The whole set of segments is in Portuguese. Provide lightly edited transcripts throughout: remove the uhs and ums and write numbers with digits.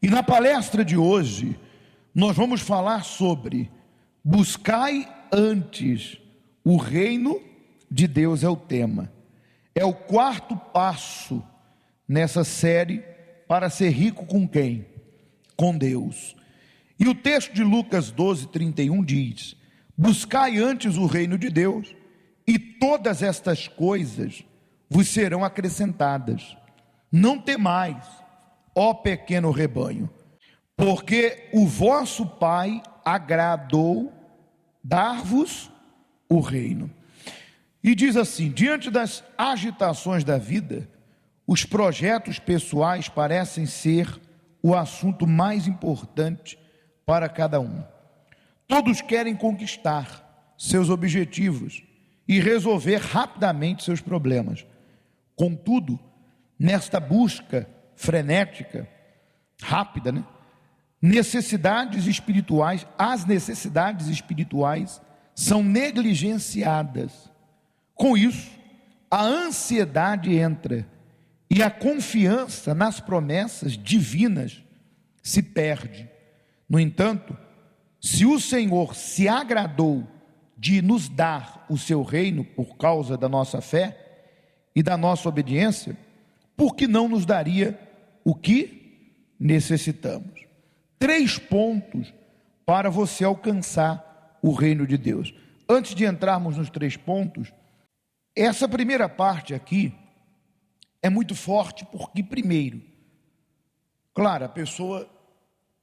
E na palestra de hoje, nós vamos falar sobre buscai antes o reino de Deus, é o tema. É o quarto passo nessa série para ser rico com quem? Com Deus. E o texto de Lucas 12:31 diz: buscai antes o reino de Deus, e todas estas coisas vos serão acrescentadas. Não temais, ó pequeno rebanho, porque o vosso Pai agradou dar-vos o reino. E diz assim: diante das agitações da vida, os projetos pessoais parecem ser o assunto mais importante para cada um. Todos querem conquistar seus objetivos e resolver rapidamente seus problemas. Contudo, nesta busca frenética, rápida, as necessidades espirituais são negligenciadas. Com isso, a ansiedade entra e a confiança nas promessas divinas se perde. No entanto, se o Senhor se agradou de nos dar o seu reino por causa da nossa fé e da nossa obediência, por que não nos daria o que necessitamos? 3 pontos para você alcançar o reino de Deus. Antes de entrarmos nos 3 pontos, essa primeira parte aqui é muito forte porque, primeiro, claro, a pessoa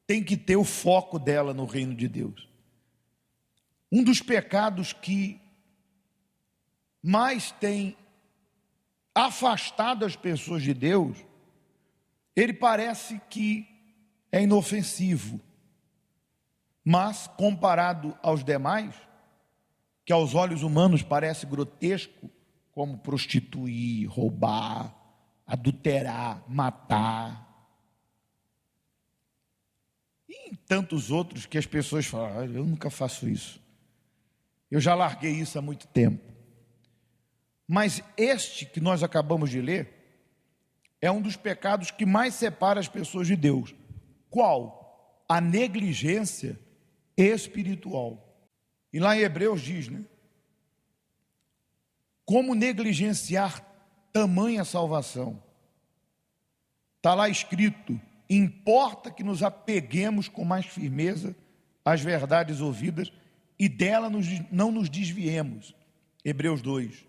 tem que ter o foco dela no reino de Deus. Um dos pecados que mais tem afastado as pessoas de Deus, ele parece que é inofensivo, mas comparado aos demais, que aos olhos humanos parece grotesco, como prostituir, roubar, adulterar, matar, e em tantos outros que as pessoas falam: eu nunca faço isso, eu já larguei isso há muito tempo. Mas este que nós acabamos de ler é um dos pecados que mais separa as pessoas de Deus. Qual? A negligência espiritual. E lá em Hebreus diz, como negligenciar tamanha salvação? Está lá escrito: importa que nos apeguemos com mais firmeza às verdades ouvidas e dela não nos desviemos. Hebreus 2.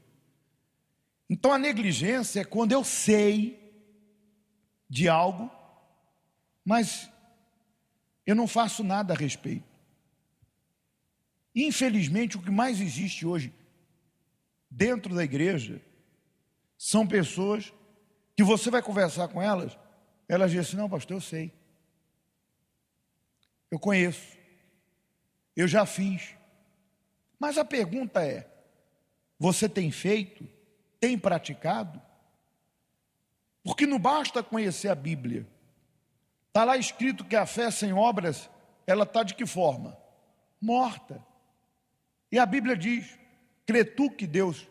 Então a negligência é quando eu sei de algo, mas eu não faço nada a respeito. Infelizmente, o que mais existe hoje dentro da igreja são pessoas que você vai conversar com elas, elas dizem assim: não, pastor, eu sei, eu conheço, eu já fiz. Mas a pergunta é: você tem feito? Tem praticado? Porque não basta conhecer a Bíblia. Está lá escrito que a fé sem obras, ela está de que forma? Morta. E a Bíblia diz: crê tu que Deus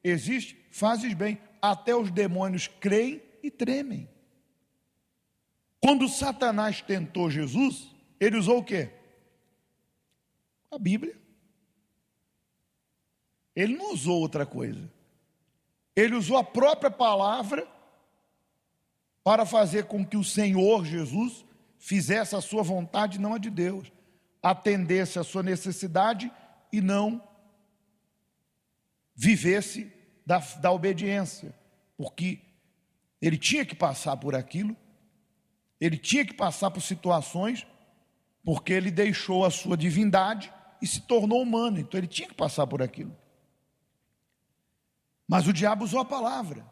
existe, fazes bem. Até os demônios creem e tremem. Quando Satanás tentou Jesus, ele usou o quê? A Bíblia. Ele não usou outra coisa. Ele usou a própria palavra para fazer com que o Senhor Jesus fizesse a sua vontade, não a de Deus, atendesse a sua necessidade e não vivesse da obediência, porque ele tinha que passar por aquilo, ele tinha que passar por situações, porque ele deixou a sua divindade e se tornou humano, então ele tinha que passar por aquilo. Mas o diabo usou a palavra.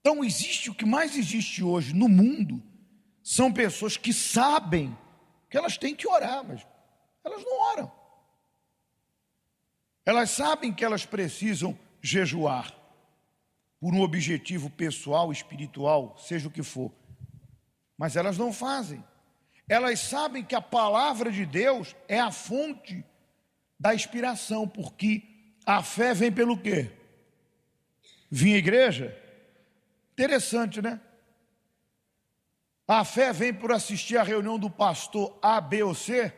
Então o que mais existe hoje no mundo são pessoas que sabem que elas têm que orar, mas elas não oram. Elas sabem que elas precisam jejuar por um objetivo pessoal, espiritual, seja o que for, mas elas não fazem. Elas sabem que a palavra de Deus é a fonte da inspiração, porque a fé vem pelo quê? Vim à igreja? Interessante, né? A fé vem por assistir à reunião do pastor A, B ou C,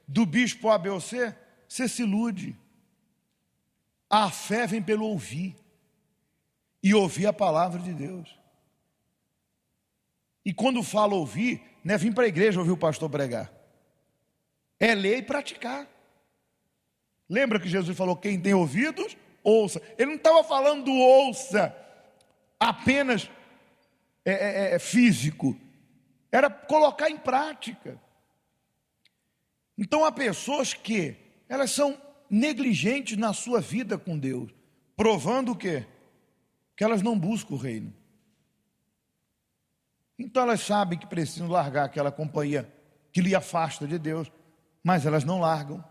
do bispo A, B ou C, você se ilude. A fé vem pelo ouvir, e ouvir a palavra de Deus. E quando fala ouvir, não é vir para a igreja ouvir o pastor pregar, é ler e praticar. Lembra que Jesus falou, quem tem ouvidos, ouça. Ele não estava falando do ouça apenas físico, era colocar em prática. Então há pessoas que elas são negligentes na sua vida com Deus, provando o quê? Que elas não buscam o reino. Então elas sabem que precisam largar aquela companhia que lhe afasta de Deus, mas elas não largam.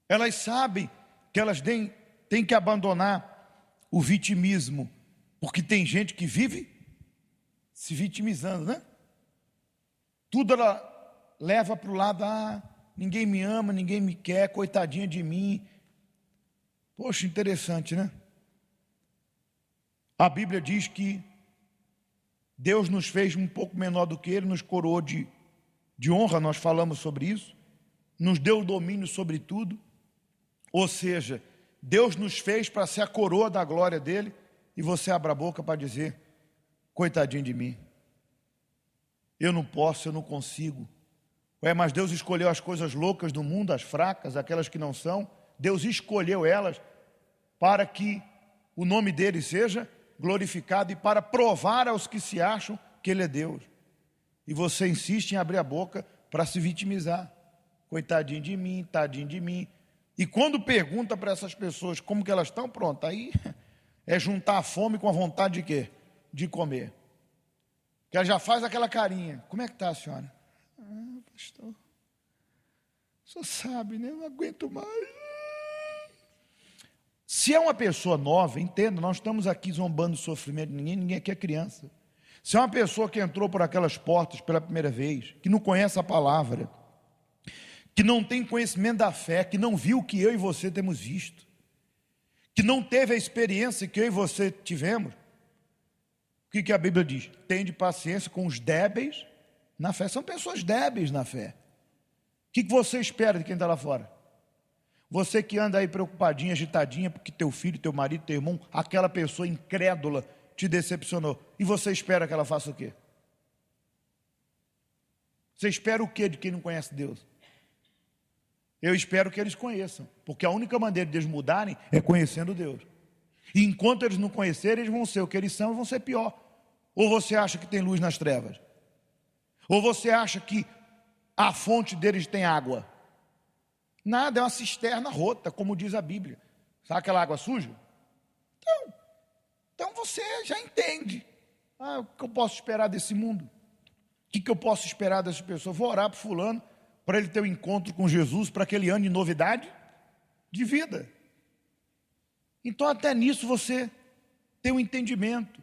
Elas sabem que elas têm que abandonar o vitimismo, porque tem gente que vive se vitimizando, né? Tudo ela leva para o lado, ninguém me ama, ninguém me quer, coitadinha de mim. Poxa, interessante, né? A Bíblia diz que Deus nos fez um pouco menor do que Ele, nos coroou de honra, nós falamos sobre isso, nos deu domínio sobre tudo, ou seja, Deus nos fez para ser a coroa da glória dEle, e você abre a boca para dizer, coitadinho de mim, eu não posso, eu não consigo. Mas Deus escolheu as coisas loucas do mundo, as fracas, aquelas que não são, Deus escolheu elas para que o nome dEle seja glorificado e para provar aos que se acham que Ele é Deus. E você insiste em abrir a boca para se vitimizar. Coitadinho de mim, tadinho de mim. E quando pergunta para essas pessoas como que elas estão, pronto, aí é juntar a fome com a vontade de quê? De comer. Que ela já faz aquela carinha. Como é que está a senhora? Pastor, o senhor sabe, né? Eu não aguento mais. Se é uma pessoa nova, entenda, nós estamos aqui zombando do sofrimento de ninguém aqui é criança. Se é uma pessoa que entrou por aquelas portas pela primeira vez, que não conhece a palavra, que não tem conhecimento da fé, que não viu o que eu e você temos visto, que não teve a experiência que eu e você tivemos, o que a Bíblia diz? Tende paciência com os débeis na fé. São pessoas débeis na fé. O que você espera de quem está lá fora? Você que anda aí preocupadinha, agitadinha, porque teu filho, teu marido, teu irmão, aquela pessoa incrédula te decepcionou. E você espera que ela faça o quê? Você espera o quê de quem não conhece Deus? Eu espero que eles conheçam, porque a única maneira de eles mudarem é conhecendo Deus. E enquanto eles não conhecerem, eles vão ser o que eles são e vão ser pior. Ou você acha que tem luz nas trevas? Ou você acha que a fonte deles tem água? Nada, é uma cisterna rota, como diz a Bíblia. Sabe aquela água suja? Então você já entende. O que eu posso esperar desse mundo? O que eu posso esperar dessa pessoa? Vou orar para fulano, para ele ter um encontro com Jesus, para que ele ande em novidade de vida. Então até nisso você tem um entendimento.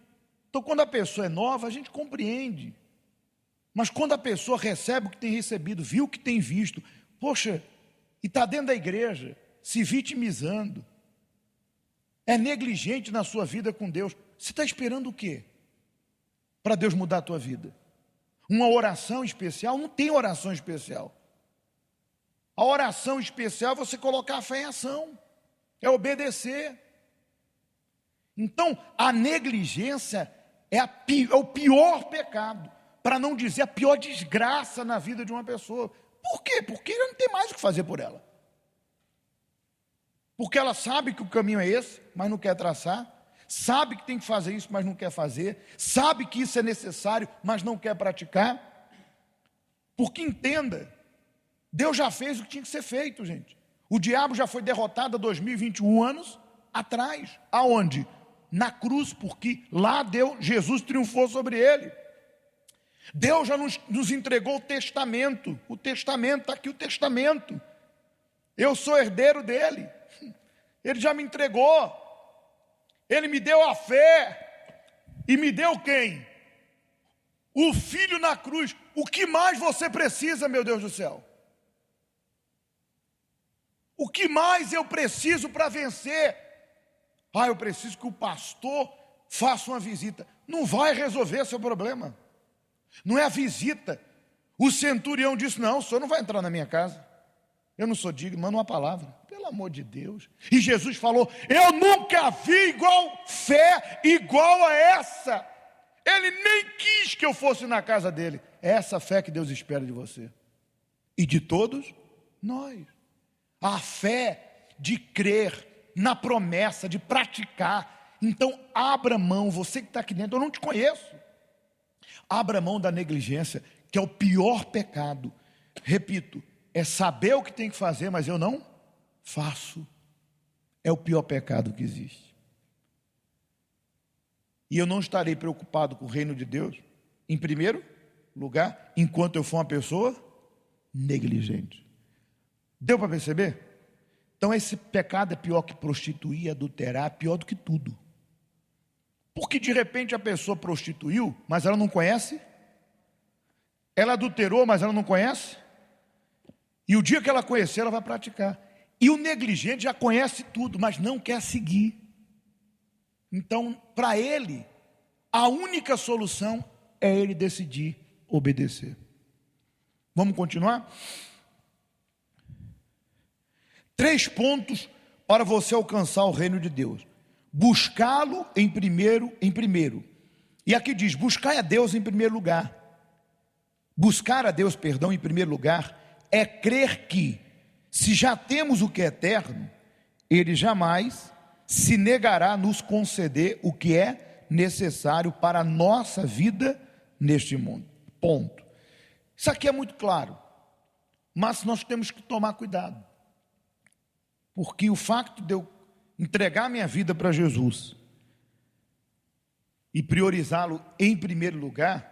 Então quando a pessoa é nova, a gente compreende. Mas quando a pessoa recebe o que tem recebido, viu o que tem visto, poxa, e está dentro da igreja, se vitimizando, é negligente na sua vida com Deus, você está esperando o quê? Para Deus mudar a tua vida? Uma oração especial? Não tem oração especial. A oração especial é você colocar a fé em ação, é obedecer. Então, a negligência é o pior pecado, para não dizer a pior desgraça na vida de uma pessoa. Por quê? Porque ele não tem mais o que fazer por ela. Porque ela sabe que o caminho é esse, mas não quer traçar. Sabe que tem que fazer isso, mas não quer fazer. Sabe que isso é necessário, mas não quer praticar. Porque entenda, Deus já fez o que tinha que ser feito, gente. O diabo já foi derrotado há 2021 anos atrás. Aonde? Na cruz, porque lá Jesus triunfou sobre ele. Deus já nos entregou o testamento. O testamento, está aqui o testamento. Eu sou herdeiro dele. Ele já me entregou. Ele me deu a fé. E me deu quem? O Filho na cruz. O que mais você precisa, meu Deus do céu? O que mais eu preciso para vencer? Eu preciso que o pastor faça uma visita. Não vai resolver seu problema. não é a visita. O centurião disse: não, o senhor não vai entrar na minha casa, eu não sou digno, manda uma palavra, pelo amor de Deus. E Jesus falou: eu nunca vi fé igual a essa. Ele nem quis que eu fosse na casa dele. É essa fé que Deus espera de você e de todos nós. A fé de crer na promessa, de praticar. Então abra mão, você que está aqui dentro, eu não te conheço, abra mão da negligência, que é o pior pecado. Repito, é saber o que tem que fazer, mas eu não faço. É o pior pecado que existe. E eu não estarei preocupado com o reino de Deus, em primeiro lugar, enquanto eu for uma pessoa negligente. Deu para perceber? Então esse pecado é pior que prostituir, adulterar, é pior do que tudo. Porque de repente a pessoa prostituiu, mas ela não conhece. Ela adulterou, mas ela não conhece. E o dia que ela conhecer, ela vai praticar. E o negligente já conhece tudo, mas não quer seguir. Então, para ele, a única solução é ele decidir obedecer. Vamos continuar? 3 pontos para você alcançar o reino de Deus. Buscá-lo em primeiro. E aqui diz: buscar a Deus em primeiro lugar. Buscar a Deus, em primeiro lugar, é crer que, se já temos o que é eterno, Ele jamais se negará a nos conceder o que é necessário para a nossa vida neste mundo. Ponto. Isso aqui é muito claro, mas nós temos que tomar cuidado, porque o fato de eu entregar minha vida para Jesus e priorizá-lo em primeiro lugar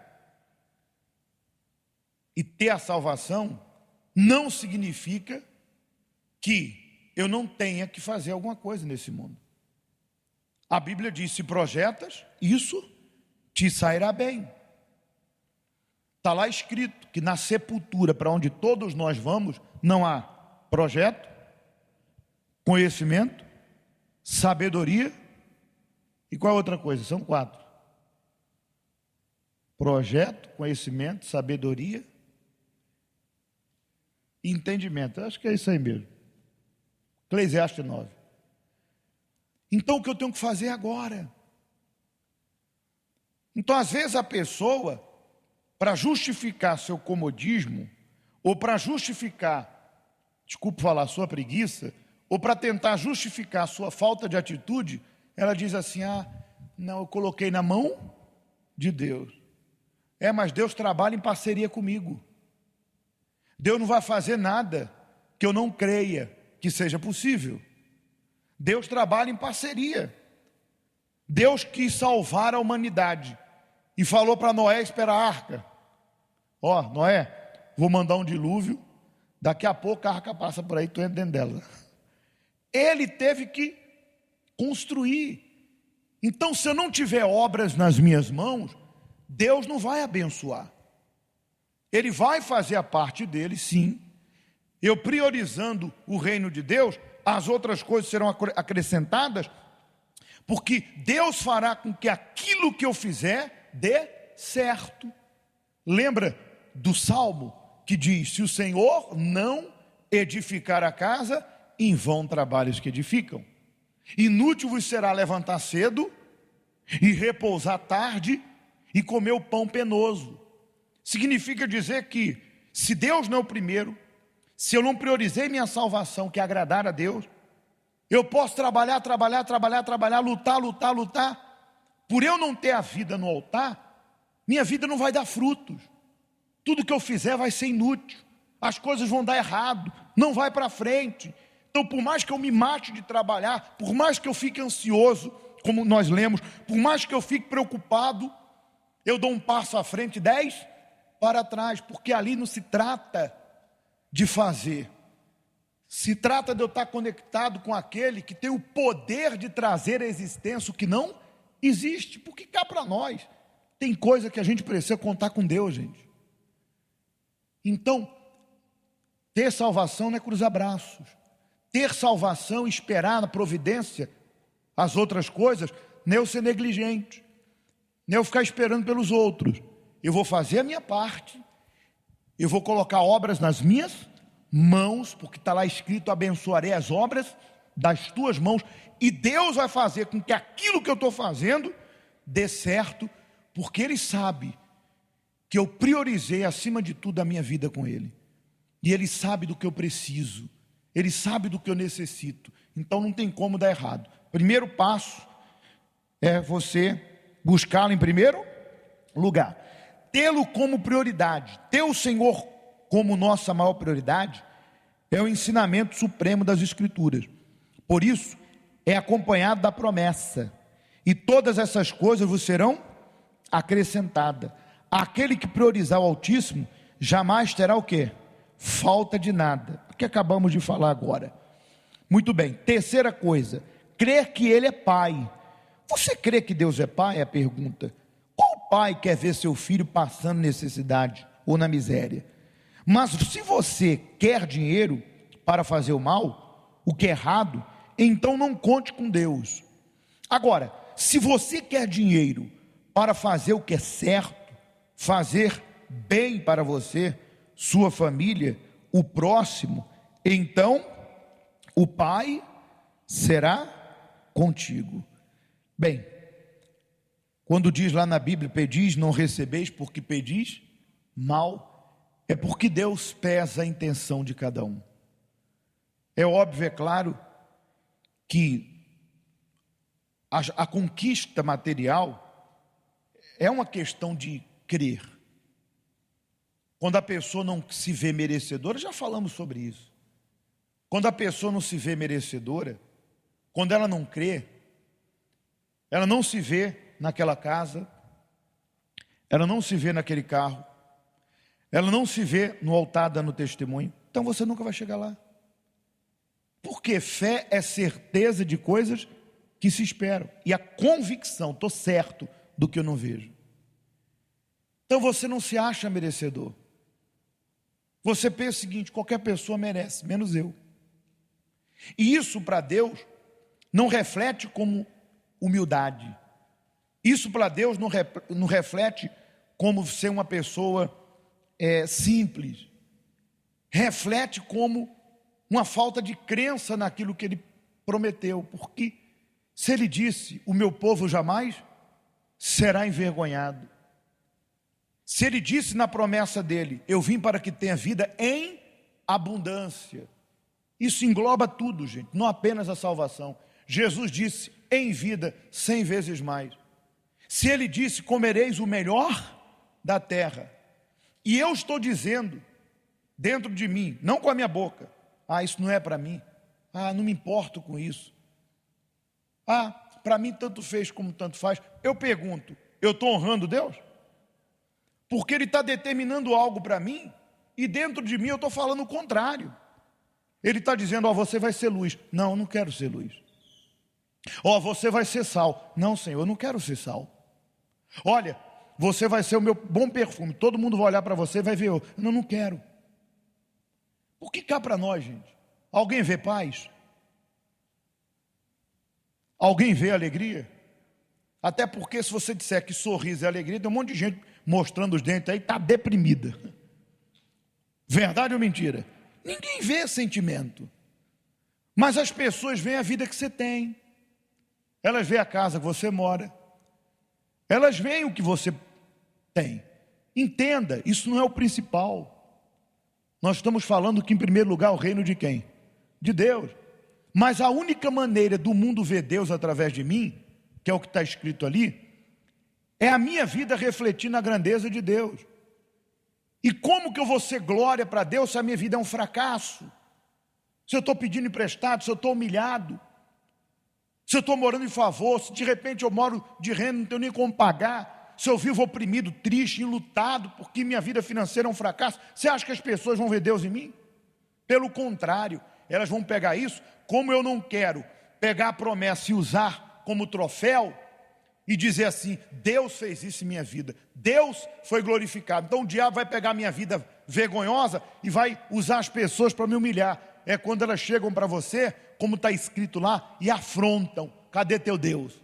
e ter a salvação, não significa que eu não tenha que fazer alguma coisa nesse mundo. A Bíblia diz: se projetas, isso te sairá bem. Está lá escrito que na sepultura, para onde todos nós vamos, não há projeto, conhecimento, sabedoria e qual outra coisa? São 4. Projeto, conhecimento, sabedoria e entendimento. Eu acho que é isso aí mesmo. Eclesiastes 9. Então o que eu tenho que fazer agora? Então às vezes a pessoa, para justificar seu comodismo, ou para justificar, desculpe falar, sua preguiça, ou para tentar justificar sua falta de atitude, ela diz assim: não, eu coloquei na mão de Deus. Mas Deus trabalha em parceria comigo. Deus não vai fazer nada que eu não creia que seja possível. Deus trabalha em parceria. Deus quis salvar a humanidade e falou para Noé esperar a arca. Noé, vou mandar um dilúvio, daqui a pouco a arca passa por aí, tu entra dentro dela. Ele teve que construir. Então, se eu não tiver obras nas minhas mãos, Deus não vai abençoar. Ele vai fazer a parte dele, sim. Eu priorizando o reino de Deus, as outras coisas serão acrescentadas, porque Deus fará com que aquilo que eu fizer dê certo. Lembra do Salmo que diz: se o Senhor não edificar a casa, em vão trabalhos que edificam. Inútil vos será levantar cedo e repousar tarde e comer o pão penoso. Significa dizer que, se Deus não é o primeiro, se eu não priorizei minha salvação, que é agradar a Deus, eu posso trabalhar, lutar. Por eu não ter a vida no altar, minha vida não vai dar frutos. Tudo que eu fizer vai ser inútil. As coisas vão dar errado, não vai para frente. Então, por mais que eu me mate de trabalhar, por mais que eu fique ansioso, como nós lemos, por mais que eu fique preocupado, eu dou um passo à frente, 10 para trás, porque ali não se trata de fazer, se trata de eu estar conectado com aquele que tem o poder de trazer à existência o que não existe, porque cá para nós tem coisa que a gente precisa contar com Deus, gente. Então, ter salvação não é cruzar braços, ter salvação e esperar na providência as outras coisas, não é eu ser negligente, não é eu ficar esperando pelos outros, eu vou fazer a minha parte, eu vou colocar obras nas minhas mãos, porque está lá escrito: abençoarei as obras das tuas mãos, e Deus vai fazer com que aquilo que eu estou fazendo dê certo, porque Ele sabe que eu priorizei acima de tudo a minha vida com Ele, e Ele sabe do que eu preciso, Ele sabe do que eu necessito, então não tem como dar errado. Primeiro passo é você buscá-lo em primeiro lugar, tê-lo como prioridade. Ter o Senhor como nossa maior prioridade é o ensinamento supremo das Escrituras. Por isso, é acompanhado da promessa: e todas essas coisas vos serão acrescentadas. Aquele que priorizar o Altíssimo jamais terá o quê? Falta de nada. O que acabamos de falar agora. Muito bem, terceira coisa, crer que Ele é Pai. Você crê que Deus é Pai? É a pergunta. Qual pai quer ver seu filho passando necessidade ou na miséria? Mas se você quer dinheiro para fazer o mal, o que é errado, então não conte com Deus. Agora, se você quer dinheiro para fazer o que é certo, fazer bem para você, sua família, o próximo, então o Pai será contigo. Bem, quando diz lá na Bíblia: pedis, não recebeis, porque pedis mal, é porque Deus pesa a intenção de cada um. É óbvio, é claro, que a conquista material é uma questão de crer. Quando a pessoa não se vê merecedora, já falamos sobre isso. Quando a pessoa não se vê merecedora, quando ela não crê, ela não se vê naquela casa, ela não se vê naquele carro, ela não se vê no altar dando testemunho, então você nunca vai chegar lá. Porque fé é certeza de coisas que se esperam, e a convicção: estou certo do que eu não vejo. Então você não se acha merecedor. Você pensa o seguinte: qualquer pessoa merece, menos eu. E isso para Deus não reflete como humildade. Isso para Deus não reflete como ser uma pessoa simples. Reflete como uma falta de crença naquilo que Ele prometeu. Porque se Ele disse: o meu povo jamais será envergonhado. Se Ele disse na promessa dEle: eu vim para que tenha vida em abundância. Isso engloba tudo, gente, não apenas a salvação. Jesus disse: em vida 100 vezes mais. Se Ele disse: comereis o melhor da terra, e eu estou dizendo dentro de mim, não com a minha boca: isso não é para mim, não me importo com isso, para mim tanto fez como tanto faz. Eu pergunto: eu estou honrando Deus? Porque Ele está determinando algo para mim, e dentro de mim eu estou falando o contrário. Ele está dizendo: você vai ser luz. Não, eu não quero ser luz. Você vai ser sal. Não, Senhor, eu não quero ser sal. Olha, você vai ser o meu bom perfume. Todo mundo vai olhar para você e vai ver eu. Não quero. O que cá para nós, gente? Alguém vê paz? Alguém vê alegria? Até porque se você disser que sorriso é alegria, tem um monte de gente mostrando os dentes aí, está deprimida. Verdade ou mentira? Ninguém vê sentimento. Mas as pessoas veem a vida que você tem. Elas veem a casa que você mora. Elas veem o que você tem. Entenda, isso não é o principal. Nós estamos falando que em primeiro lugar o reino de quem? De Deus. Mas a única maneira do mundo ver Deus através de mim, que é o que está escrito ali, é a minha vida refletindo a grandeza de Deus. E como que eu vou ser glória para Deus se a minha vida é um fracasso? Se eu estou pedindo emprestado, se eu estou humilhado, se eu estou morando em favor, se de repente eu moro de renda, não tenho nem como pagar, se eu vivo oprimido, triste, enlutado, porque minha vida financeira é um fracasso, você acha que as pessoas vão ver Deus em mim? Pelo contrário, elas vão pegar isso, como eu não quero pegar a promessa e usar como troféu, e dizer assim: Deus fez isso em minha vida, Deus foi glorificado. Então o diabo vai pegar a minha vida vergonhosa e vai usar as pessoas para me humilhar. É quando elas chegam para você, como está escrito lá, e afrontam: cadê teu Deus?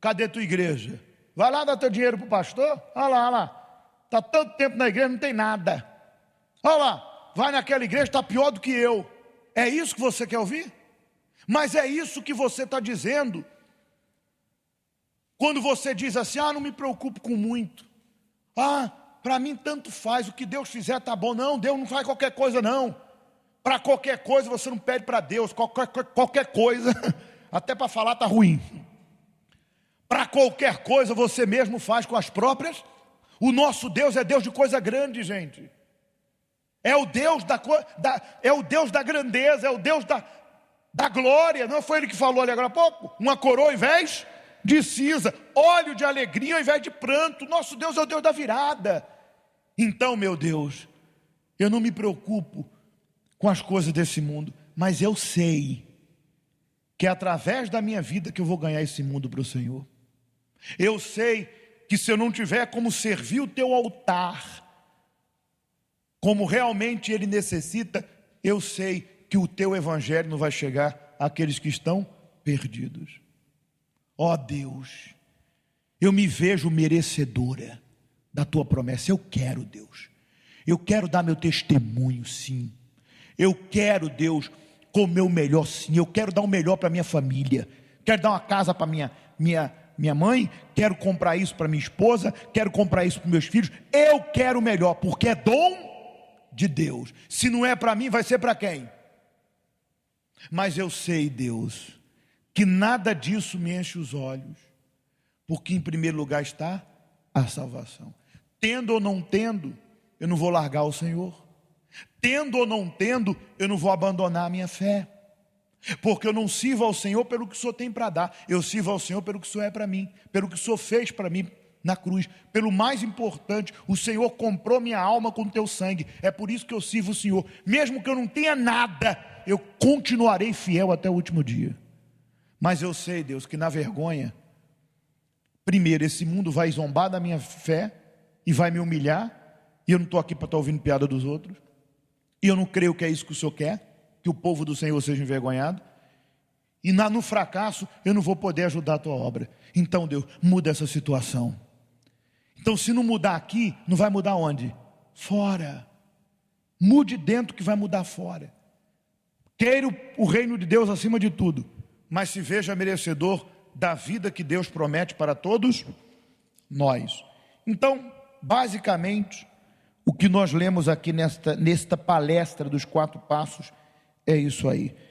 Cadê tua igreja? Vai lá dar teu dinheiro para o pastor? Olha lá, olha lá. está tanto tempo na igreja, não tem nada. Olha lá, vai naquela igreja, está pior do que eu. É isso que você quer ouvir? Mas é isso que você está dizendo quando você diz assim: não me preocupo com muito. Para mim tanto faz, o que Deus fizer tá bom. Não, Deus não faz qualquer coisa não. Para qualquer coisa você não pede para Deus, qualquer coisa, até para falar tá ruim. Para qualquer coisa você mesmo faz com as próprias. O nosso Deus é Deus de coisa grande, gente. É o Deus é o Deus da grandeza, é o Deus da glória. Não foi Ele que falou ali agora há pouco? Uma coroa ao invés de cinza, óleo de alegria ao invés de pranto. Nosso Deus é o Deus da virada. Então, meu Deus, eu não me preocupo com as coisas desse mundo, mas eu sei que é através da minha vida que eu vou ganhar esse mundo para o Senhor. Eu sei que se eu não tiver como servir o teu altar, como realmente ele necessita, eu sei que o teu evangelho não vai chegar àqueles que estão perdidos. Ó Deus, eu me vejo merecedora da tua promessa. Eu quero, Deus, eu quero dar meu testemunho, sim. Eu quero, Deus, com o meu melhor, sim. Eu quero dar o melhor para minha família. Quero dar uma casa para minha mãe. Quero comprar isso para minha esposa. Quero comprar isso para meus filhos. Eu quero o melhor, porque é dom de Deus. Se não é para mim, vai ser para quem? Mas eu sei, Deus, que nada disso me enche os olhos, porque em primeiro lugar está a salvação. Tendo ou não tendo, eu não vou largar o Senhor. Tendo ou não tendo, eu não vou abandonar a minha fé, porque eu não sirvo ao Senhor pelo que o Senhor tem para dar. Eu sirvo ao Senhor pelo que o Senhor é para mim, pelo que o Senhor fez para mim na cruz, pelo mais importante. O Senhor comprou minha alma com o teu sangue. É por isso que eu sirvo o Senhor. Mesmo que eu não tenha nada, eu continuarei fiel até o último dia. Mas eu sei, Deus, que na vergonha, primeiro, esse mundo vai zombar da minha fé e vai me humilhar, e eu não estou aqui para estar ouvindo piada dos outros, e eu não creio que é isso que o Senhor quer, que o povo do Senhor seja envergonhado, e no fracasso eu não vou poder ajudar a tua obra. Então, Deus, muda essa situação. Então, se não mudar aqui, não vai mudar onde? Fora. Mude dentro, que vai mudar fora. Queira o reino de Deus acima de tudo, mas se veja merecedor da vida que Deus promete para todos nós. Então, basicamente, o que nós lemos aqui nesta palestra dos 4 passos é isso aí.